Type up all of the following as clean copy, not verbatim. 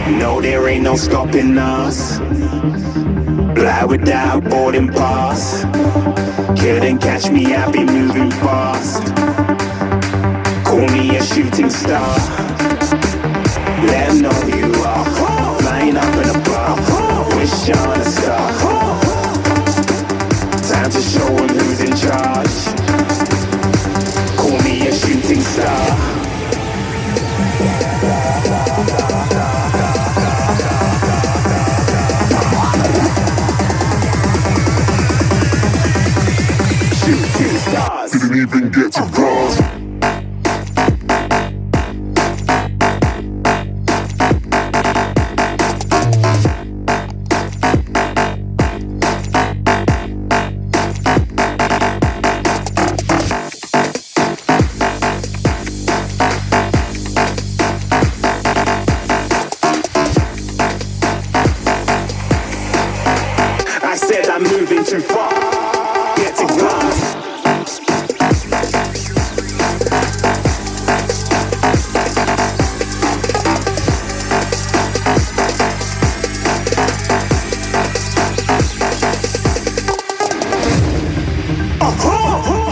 No, there ain't no stopping us. Fly without boarding pass. Couldn't catch me, I be moving fast. Call me a shooting star. Let 'em know who you are. Flying up in a bar. Wish on a star. Time to show 'em who's in charge. Call me a shooting star. Shooting stars. Didn't even get to cross. I'm moving too far, getting lost.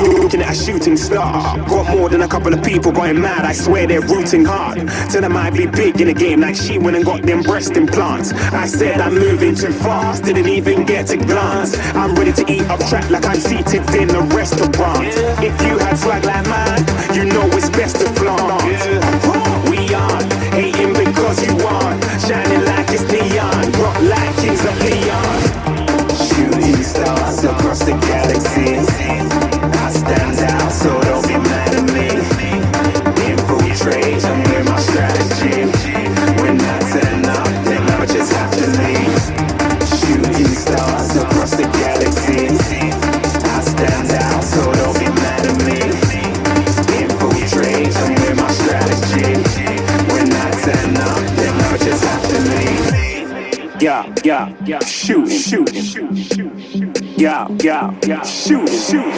Looking at a like shooting star. Got more than a couple of people going mad, I swear they're rooting hard. Tell them I'd be big in the game like she went and got them breast implants. I said I'm moving too fast, didn't even get a glance. I'm ready to eat up track like I'm seated in a restaurant. If you had swag like mine, you know it's best to flaunt. We aren't hating because you aren't shining like it's neon, rock like kings of Leon. Shooting stars across the galaxies, I stand out, so don't be mad at me. Infiltrate, I'm with my strategy. When I turn up, then I just have to leave. Shooting stars across the galaxies, I stand out, so don't be mad at me. Infiltrate, I'm with my strategy. When I turn up, then I just have to leave. Yeah, shooting. Yeah, shooting. Yeah, shooting. Yeah, shooting shots.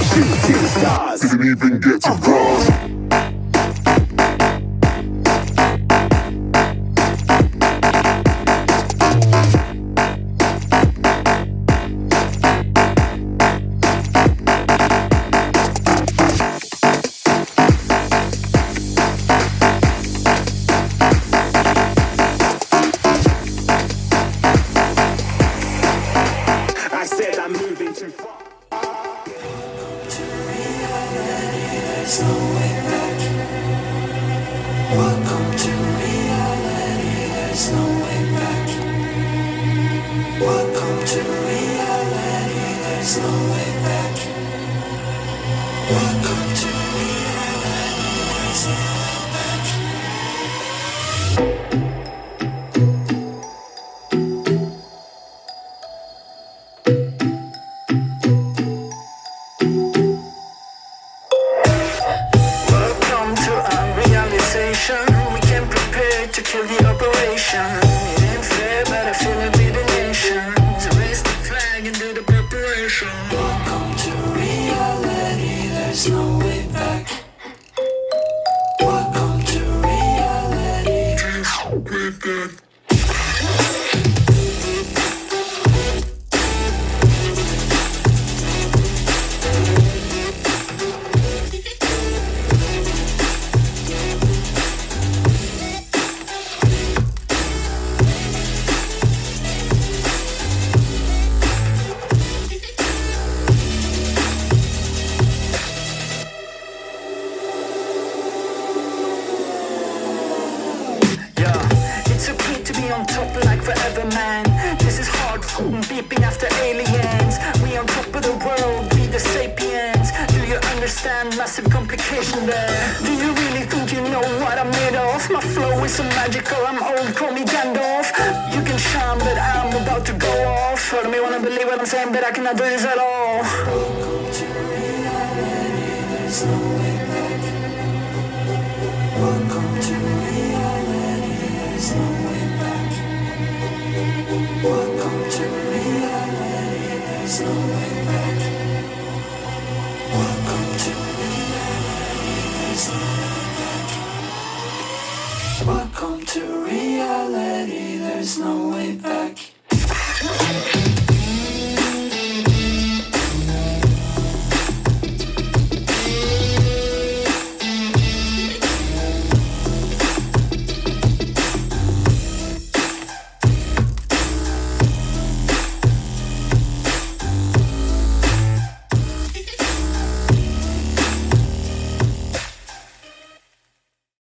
Shooting stars. Didn't even get to cross. I said I'm moving too far. To reality, there's no way back. Welcome to reality, there's no way back. Welcome to reality, there's no way back. Welcome to reality, there's no way back. Welcome to our realization. We came prepared to kill the operation. It ain't fair, but I feel it with the nation. So raise the flag and do the preparation. Welcome to reality, there's no way back. Welcome to reality, there's no way back. It's okay to be on top like forever, man. This is hard, beeping after aliens. We on top of the world, be the sapiens. Do you understand massive complication there? Do you really think you know what I'm made of? My flow is so magical, I'm old, call me Gandalf. You can shine, but I'm about to go off. I don't wanna believe what I'm saying, but I cannot do this at all. Welcome to reality, there's no way back. Welcome to reality, there's no way back. Welcome to reality, there's no way back. Welcome to reality, there's no way back. Welcome to reality, there's no way back.